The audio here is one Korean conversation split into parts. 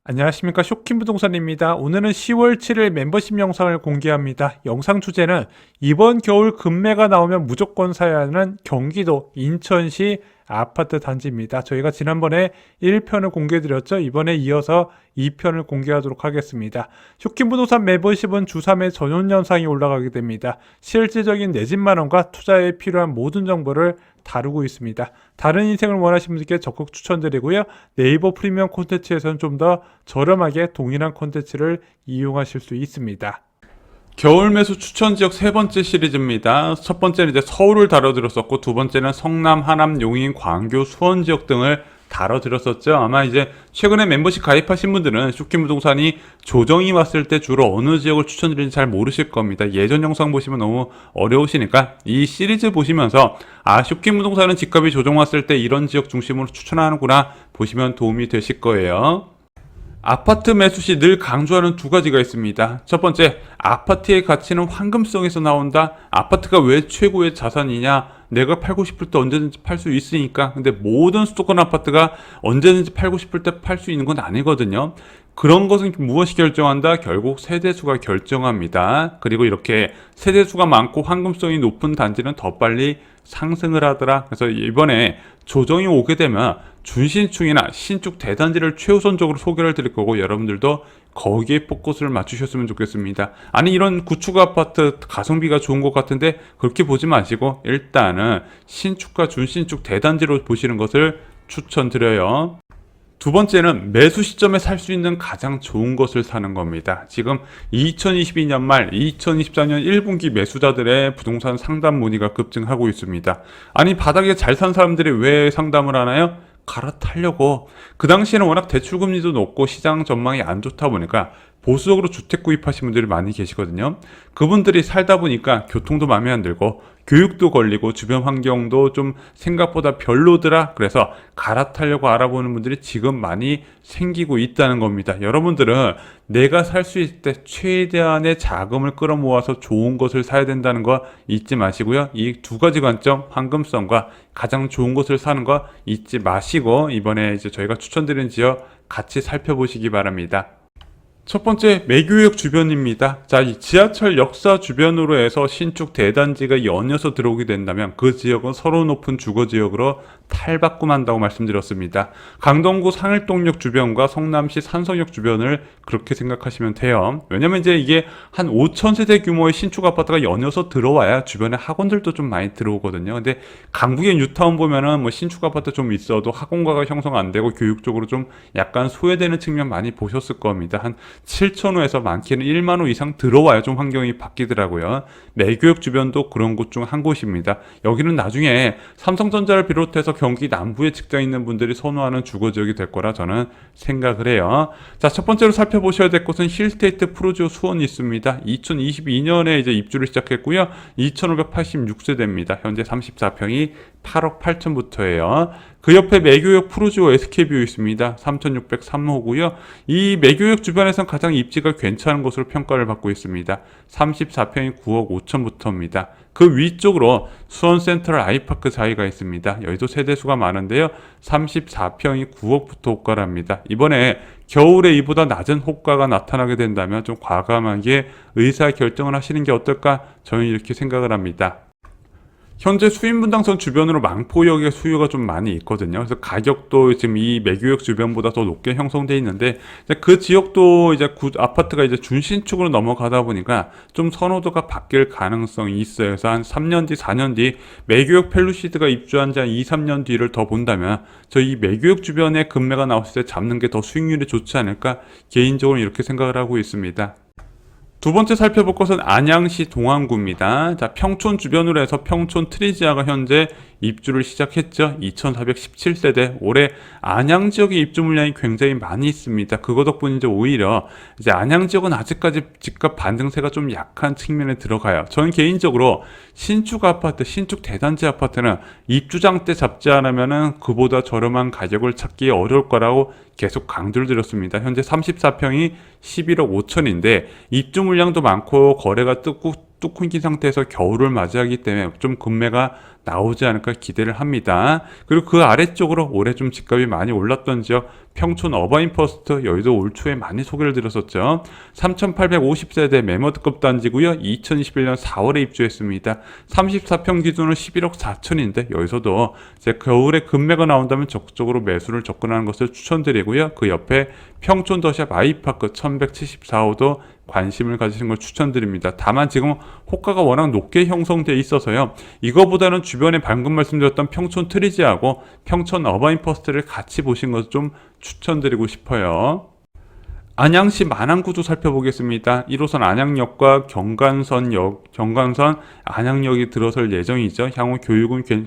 안녕하십니까, 쇼킹부동산입니다. 오늘은 10월 7일 멤버십 영상을 공개합니다. 영상 주제는 이번 겨울 급매가 나오면 무조건 사야 하는 경기도 인천시 아파트 단지입니다. 저희가 지난번에 1편을 공개해드렸죠. 이번에 이어서 2편을 공개하도록 하겠습니다. 쇼킹부동산 멤버십은 주 3회 전용 영상이 올라가게 됩니다. 실질적인 내 집 마련과 투자에 필요한 모든 정보를 다루고 있습니다. 다른 인생을 원하시는 분들께 적극 추천드리고요. 네이버 프리미엄 콘텐츠에서는 좀 더 저렴하게 동일한 콘텐츠를 이용하실 수 있습니다. 겨울 매수 추천 지역 세 번째 시리즈입니다. 첫 번째는 이제 서울을 다뤄드렸었고, 두 번째는 성남, 하남, 용인, 광교, 수원 지역 등을 다뤄드렸었죠. 아마 이제 최근에 멤버십 가입하신 분들은 쇼킹부동산이 조정이 왔을 때 주로 어느 지역을 추천드리는지 잘 모르실 겁니다. 예전 영상 보시면 너무 어려우시니까 이 시리즈 보시면서 쇼킹부동산은 집값이 조정 왔을 때 이런 지역 중심으로 추천하는구나 보시면 도움이 되실 거예요. 아파트 매수 시 늘 강조하는 두 가지가 있습니다. 첫 번째, 아파트의 가치는 황금성에서 나온다. 아파트가 왜 최고의 자산이냐? 내가 팔고 싶을 때 언제든지 팔 수 있으니까. 근데 모든 수도권 아파트가 언제든지 팔고 싶을 때 팔 수 있는 건 아니거든요. 그런 것은 무엇이 결정한다? 결국 세대수가 결정합니다. 그리고 이렇게 세대수가 많고 황금성이 높은 단지는 더 빨리 상승을 하더라. 그래서 이번에 조정이 오게 되면 준신축이나 신축 대단지를 최우선적으로 소개를 드릴 거고, 여러분들도 거기에 포커스를 맞추셨으면 좋겠습니다. 아니, 이런 구축 아파트 가성비가 좋은 것 같은데 그렇게 보지 마시고 일단은 신축과 준신축 대단지로 보시는 것을 추천드려요. 두 번째는 매수 시점에 살 수 있는 가장 좋은 것을 사는 겁니다. 지금 2022년 말 2024년 1분기 매수자들의 부동산 상담 문의가 급증하고 있습니다. 아니, 바닥에 잘 산 사람들이 왜 상담을 하나요? 갈아타려고. 그 당시에는 워낙 대출금리도 높고 시장 전망이 안 좋다 보니까 보수적으로 주택 구입하신 분들이 많이 계시거든요. 그분들이 살다 보니까 교통도 마음에 안 들고 교육도 걸리고 주변 환경도 좀 생각보다 별로더라. 그래서 갈아타려고 알아보는 분들이 지금 많이 생기고 있다는 겁니다. 여러분들은 내가 살 수 있을 때 최대한의 자금을 끌어모아서 좋은 것을 사야 된다는 거 잊지 마시고요. 이 두 가지 관점, 황금성과 가장 좋은 것을 사는 거 잊지 마시고 이번에 이제 저희가 추천드린 지역 같이 살펴보시기 바랍니다. 첫 번째, 매교역 주변입니다. 자, 이 지하철 역사 주변으로 해서 신축 대단지가 연이어서 들어오게 된다면 그 지역은 서로 높은 주거 지역으로 탈바꿈한다고 말씀드렸습니다. 강동구 상일동역 주변과 성남시 산성역 주변을 그렇게 생각하시면 돼요. 왜냐면 이제 이게 한 5,000세대 규모의 신축 아파트가 연이어서 들어와야 주변에 학원들도 좀 많이 들어오거든요. 근데 강북의 뉴타운 보면은 뭐 신축 아파트 좀 있어도 학원가가 형성 안 되고 교육적으로 좀 약간 소외되는 측면 많이 보셨을 겁니다. 한 7,000호에서 많게는 1만 호 이상 들어와야 좀 환경이 바뀌더라고요. 매교역 주변도 그런 곳 중 한 곳입니다. 여기는 나중에 삼성전자를 비롯해서 경기 남부에 직장 있는 분들이 선호하는 주거지역이 될 거라 저는 생각을 해요. 자, 첫 번째로 살펴보셔야 될 곳은 힐스테이트 프로지오 수원이 있습니다. 2022년에 이제 입주를 시작했고요. 2,586세대입니다. 현재 34평이 8억 8천부터예요. 그 옆에 매교역 프로지오 SK뷰 있습니다. 3,603호고요. 이 매교역 주변에선 가장 입지가 괜찮은 곳으로 평가를 받고 있습니다. 34평이 9억 5천부터입니다. 그 위쪽으로 수원 센트럴 아이파크 자이가 있습니다. 여기도 세대수가 많은데요. 34평이 9억부터 호가랍니다. 이번에 겨울에 이보다 낮은 호가가 나타나게 된다면 좀 과감하게 의사결정을 하시는 게 어떨까? 저는 이렇게 생각을 합니다. 현재 수인분당선 주변으로 망포역의 수요가 좀 많이 있거든요. 그래서 가격도 지금 이 매교역 주변보다 더 높게 형성돼 있는데 그 지역도 이제 아파트가 이제 준신축으로 넘어가다 보니까 좀 선호도가 바뀔 가능성이 있어요. 그래서 한 3년 뒤, 4년 뒤 매교역 펠루시드가 입주한 지 한 2, 3년 뒤를 더 본다면 저 이 매교역 주변에 급매가 나왔을 때 잡는 게 더 수익률이 좋지 않을까 개인적으로 이렇게 생각을 하고 있습니다. 두 번째 살펴볼 것은 안양시 동안구입니다. 자, 평촌 주변으로 해서 평촌 트리지아가 현재 입주를 시작했죠. 2,417세대. 올해 안양 지역의 입주 물량이 굉장히 많이 있습니다. 그거 덕분인지 오히려 이제 안양 지역은 아직까지 집값 반등세가 좀 약한 측면에 들어가요. 저는 개인적으로 신축 아파트, 신축 대단지 아파트는 입주장 때 잡지 않으면은 그보다 저렴한 가격을 찾기 어려울 거라고 계속 강조를 드렸습니다. 현재 34평이 11억 5천인데 입주 물량도 많고 거래가 뚝 끊긴 상태에서 겨울을 맞이하기 때문에 좀 급매가 나오지 않을까 기대를 합니다. 그리고 그 아래쪽으로 올해 좀 집값이 많이 올랐던 지역 평촌 어바인퍼스트 여의도 올 초에 많이 소개를 드렸었죠. 3,850세대 매머드급 단지고요. 2021년 4월에 입주했습니다. 34평 기준으로 11억 4천인데 여기서도 이제 겨울에 급매가 나온다면 적극적으로 매수를 접근하는 것을 추천드리고요. 그 옆에 평촌 더샵 아이파크 1174호도 관심을 가지신 걸 추천드립니다. 다만 지금 호가가 워낙 높게 형성되어 있어서요. 이거보다는 주변에 방금 말씀드렸던 평촌 트리지하고 평촌 어바인퍼스트를 같이 보신 것을 좀 추천드리고 싶어요. 안양시 만안구도 살펴보겠습니다. 1호선 안양역과 경간선 안양역이 들어설 예정이죠. 향후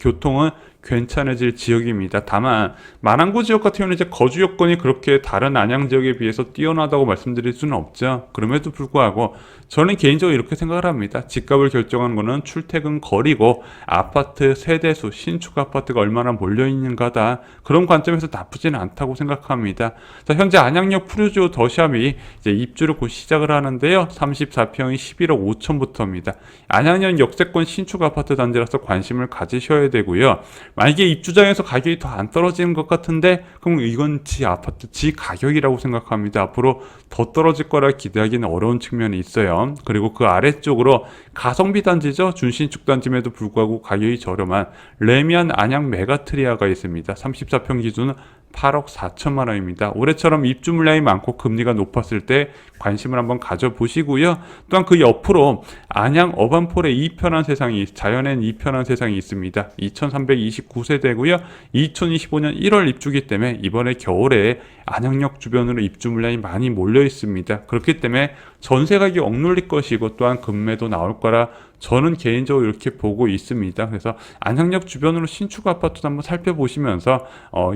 교통은 괜찮아질 지역입니다. 다만 만안구 지역 같은 경우는 이제 거주 여건이 그렇게 다른 안양 지역에 비해서 뛰어나다고 말씀드릴 수는 없죠. 그럼에도 불구하고 저는 개인적으로 이렇게 생각을 합니다. 집값을 결정하는 것은 출퇴근 거리고 아파트 세대수, 신축 아파트가 얼마나 몰려 있는가다. 그런 관점에서 나쁘지는 않다고 생각합니다. 자, 현재 안양역 푸르지오 더샵이 이제 입주를 곧 시작을 하는데요. 34평이 11억 5천부터입니다. 안양역 역세권 신축 아파트 단지라서 관심을 가지셔야 되고요. 만약에 입주장에서 가격이 더 안 떨어지는 것 같은데 그럼 이건 지 아파트 지 가격이라고 생각합니다. 앞으로 더 떨어질 거라 기대하기는 어려운 측면이 있어요. 그리고 그 아래쪽으로 가성비 단지죠. 준신축 단지임에도 불구하고 가격이 저렴한 레미안 안양 메가트리아가 있습니다. 34평 기준은 8억 4천만 원입니다. 올해처럼 입주 물량이 많고 금리가 높았을 때 관심을 한번 가져보시고요. 또한 그 옆으로 안양 어반폴의 이편한 세상이 자연엔 이편한 세상이 있습니다. 2329세대고요. 2025년 1월 입주기 때문에 이번에 겨울에 안양역 주변으로 입주 물량이 많이 몰려 있습니다. 그렇기 때문에 전세 가격이 억눌릴 것이고 또한 금매도 나올 거라 저는 개인적으로 이렇게 보고 있습니다. 그래서 안양역 주변으로 신축 아파트도 한번 살펴보시면서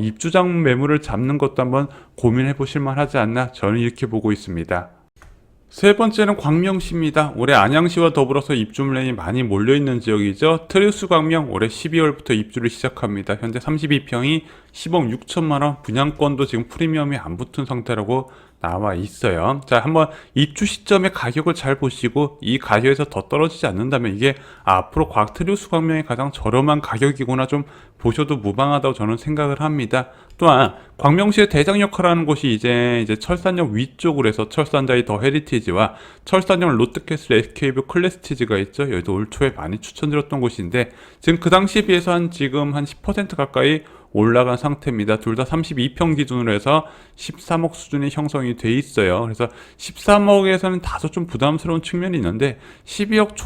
입주장 매물을 잡는 것도 한번 고민해 보실 만하지 않나 저는 이렇게 보고 있습니다. 세 번째는 광명시입니다. 올해 안양시와 더불어서 입주 물량이 많이 몰려있는 지역이죠. 트리우스 광명 올해 12월부터 입주를 시작합니다. 현재 32평이 10억 6천만 원, 분양권도 지금 프리미엄이 안 붙은 상태라고 나와 있어요. 자, 한번 입주 시점의 가격을 잘 보시고 이 가격에서 더 떨어지지 않는다면 이게 앞으로 트리우스 광명의 가장 저렴한 가격이구나 좀 보셔도 무방하다고 저는 생각을 합니다. 또한 광명시의 대장 역할을 하는 곳이 이제 철산역 위쪽으로 해서 철산자이 더 헤리티지와 철산역 롯데캐슬 SK뷰 클래스티지가 있죠. 여기도 올 초에 많이 추천드렸던 곳인데 지금 그 당시에 비해서 지금 한 10% 가까이 올라간 상태입니다. 둘 다 32평 기준으로 해서 13억 수준이 형성이 돼 있어요. 그래서 13억에서는 다소 좀 부담스러운 측면이 있는데 12억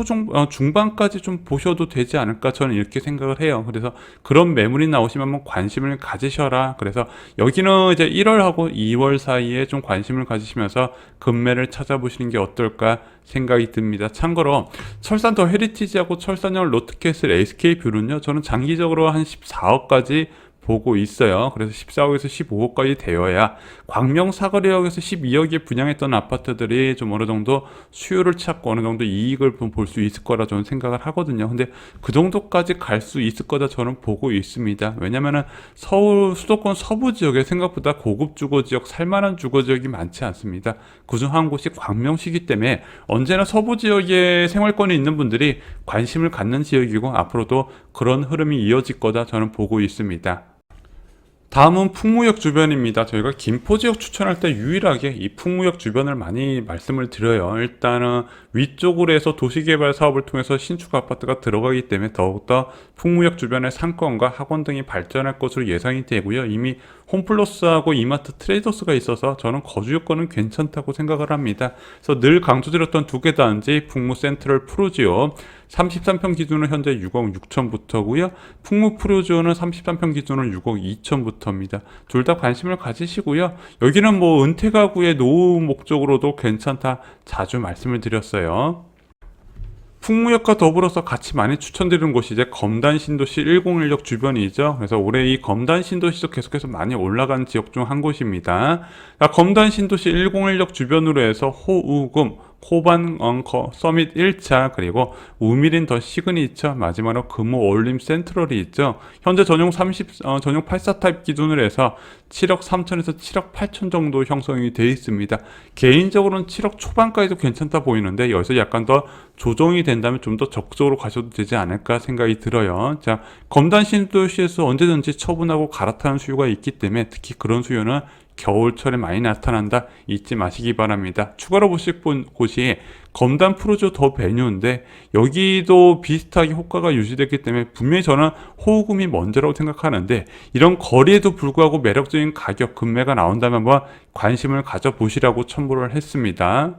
중반까지 좀 보셔도 되지 않을까 저는 이렇게 생각을 해요. 그래서 그런 매물이 나오시면 한번 관심을 가지셔라. 그래서 여기는 이제 1월하고 2월 사이에 좀 관심을 가지시면서 금매를 찾아보시는 게 어떨까 생각이 듭니다. 참고로 철산 더 헤리티지하고 철산역 롯데캐슬 SK뷰는요. 저는 장기적으로 한 14억까지 보고 있어요. 그래서 14억에서 15억까지 되어야 광명 사거리역에서 12억에 분양했던 아파트들이 좀 어느 정도 수요를 찾고 어느 정도 이익을 볼 수 있을 거라 저는 생각을 하거든요. 근데 그 정도까지 갈 수 있을 거다 저는 보고 있습니다. 왜냐면은 서울 수도권 서부 지역에 생각보다 고급 주거 지역, 살만한 주거 지역이 많지 않습니다. 그중 한 곳이 광명시기 때문에 언제나 서부 지역에 생활권이 있는 분들이 관심을 갖는 지역이고 앞으로도 그런 흐름이 이어질 거다 저는 보고 있습니다. 다음은 풍무역 주변입니다. 저희가 김포 지역 추천할 때 유일하게 이 풍무역 주변을 많이 말씀을 드려요. 일단은 위쪽으로 해서 도시개발 사업을 통해서 신축 아파트가 들어가기 때문에 더욱더 풍무역 주변의 상권과 학원 등이 발전할 것으로 예상이 되고요. 이미 홈플러스하고 이마트 트레이더스가 있어서 저는 거주 여건은 괜찮다고 생각을 합니다. 그래서 늘 강조드렸던 두 개 단지 풍무 센트럴 푸르지오 33평 기준은 현재 6억 6천부터고요. 풍무 푸르지오는 33평 기준은 6억 2천부터입니다. 둘 다 관심을 가지시고요. 여기는 뭐 은퇴 가구의 노후 목적으로도 괜찮다 자주 말씀을 드렸어요. 풍무역과 더불어서 같이 많이 추천드리는 곳이 이제 검단 신도시 101역 주변이죠. 그래서 올해 이 검단 신도시도 계속해서 많이 올라간 지역 중 한 곳입니다. 검단 신도시 101역 주변으로 해서 호우금, 코반 서밋 1차, 그리고 우미린 더 시그니처, 마지막으로 금호 올림 센트럴이 있죠. 현재 전용 84 타입 기준으로 해서 7억 3천에서 7억 8천 정도 형성이 되어 있습니다. 개인적으로는 7억 초반까지도 괜찮다 보이는데 여기서 약간 더 조정이 된다면 좀 더 적극적으로 가셔도 되지 않을까 생각이 들어요. 자, 검단 신도시에서 언제든지 처분하고 갈아타는 수요가 있기 때문에 특히 그런 수요는 겨울철에 많이 나타난다, 잊지 마시기 바랍니다. 추가로 보실 곳이 검단 프로조 더 베뉴인데 여기도 비슷하게 호가가 유지됐기 때문에 분명히 저는 호우금이 먼저라고 생각하는데 이런 거리에도 불구하고 매력적인 가격 금매가 나온다면 한번 관심을 가져보시라고 첨부를 했습니다.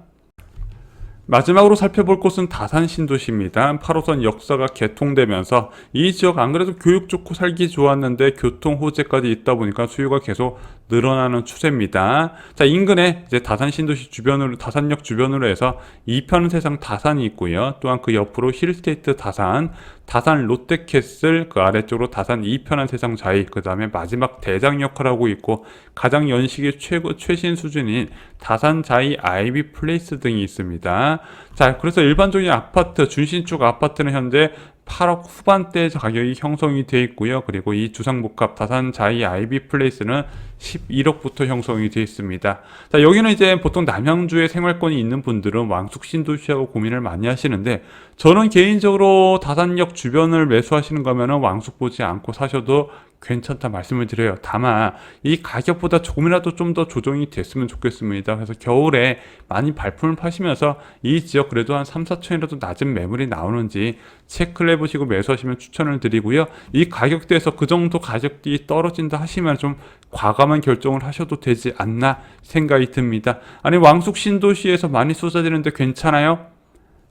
마지막으로 살펴볼 곳은 다산 신도시입니다. 8호선 역사가 개통되면서 이 지역 안 그래도 교육 좋고 살기 좋았는데 교통 호재까지 있다 보니까 수요가 계속 늘어나는 추세입니다. 자, 인근에 이제 다산 신도시 주변으로, 다산역 주변으로 해서 이편 세상 다산이 있고요. 또한 그 옆으로 힐스테이트 다산, 다산 롯데캐슬, 그 아래쪽으로 다산 이편한 세상 자이, 그 다음에 마지막 대장 역할을 하고 있고 가장 연식이 최신 수준인 다산 자이 아이비 플레이스 등이 있습니다. 자, 그래서 일반적인 아파트, 준신축 아파트는 현재 8억 후반대 가격이 형성이 되어 있고요. 그리고 이 주상복합 다산 자이 아이비 플레이스는 11억부터 형성이 되어 있습니다. 자, 여기는 이제 보통 남양주에 생활권이 있는 분들은 왕숙 신도시하고 고민을 많이 하시는데 저는 개인적으로 다산역 주변을 매수하시는 거면은 왕숙 보지 않고 사셔도 괜찮다 말씀을 드려요. 다만 이 가격보다 조금이라도 좀 더 조정이 됐으면 좋겠습니다. 그래서 겨울에 많이 발품을 파시면서 이 지역 그래도 한 3, 4천이라도 낮은 매물이 나오는지 체크를 해보시고 매수하시면 추천을 드리고요. 이 가격대에서 그 정도 가격이 떨어진다 하시면 좀 과감한 결정을 하셔도 되지 않나 생각이 듭니다. 아니, 왕숙 신도시에서 많이 쏟아지는데 괜찮아요?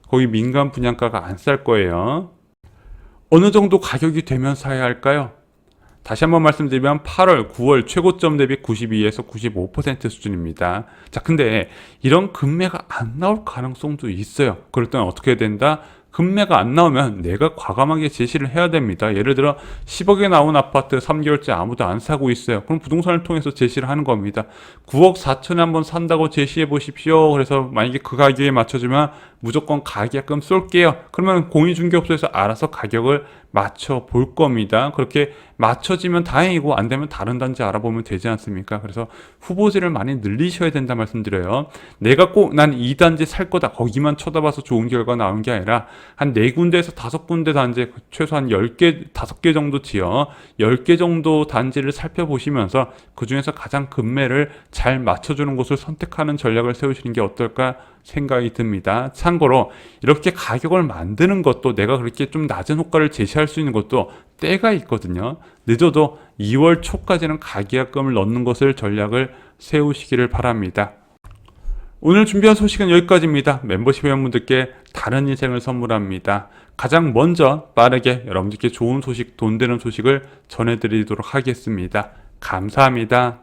거기 민간 분양가가 안 쌀 거예요. 어느 정도 가격이 되면 사야 할까요? 다시 한번 말씀드리면 8월, 9월 최고점 대비 92에서 95% 수준입니다. 자, 근데 이런 금매가 안 나올 가능성도 있어요. 그럴 때는 어떻게 해야 된다? 금매가 안 나오면 내가 과감하게 제시를 해야 됩니다. 예를 들어 10억에 나온 아파트 3개월째 아무도 안 사고 있어요. 그럼 부동산을 통해서 제시를 하는 겁니다. 9억 4천에 한번 산다고 제시해 보십시오. 그래서 만약에 그 가격에 맞춰주면 무조건 가격금 쏠게요. 그러면 공인중개업소에서 알아서 가격을 맞춰 볼 겁니다. 그렇게 맞춰지면 다행이고 안 되면 다른 단지 알아보면 되지 않습니까? 그래서 후보지를 많이 늘리셔야 된다 말씀드려요. 내가 꼭 난 이 단지 살 거다 거기만 쳐다봐서 좋은 결과 나온 게 아니라 한 4군데에서 5군데 단지, 최소한 10개, 5개 정도 지어 10개 정도 단지를 살펴보시면서 그 중에서 가장 금매를 잘 맞춰주는 곳을 선택하는 전략을 세우시는 게 어떨까 생각이 듭니다. 참고로 이렇게 가격을 만드는 것도, 내가 그렇게 좀 낮은 호가를 제시할 수 있는 것도 때가 있거든요. 늦어도 2월 초까지는 가계약금을 넣는 것을 전략을 세우시기를 바랍니다. 오늘 준비한 소식은 여기까지입니다. 멤버십 회원분들께 다른 인생을 선물합니다. 가장 먼저 빠르게 여러분들께 좋은 소식, 돈 되는 소식을 전해드리도록 하겠습니다. 감사합니다.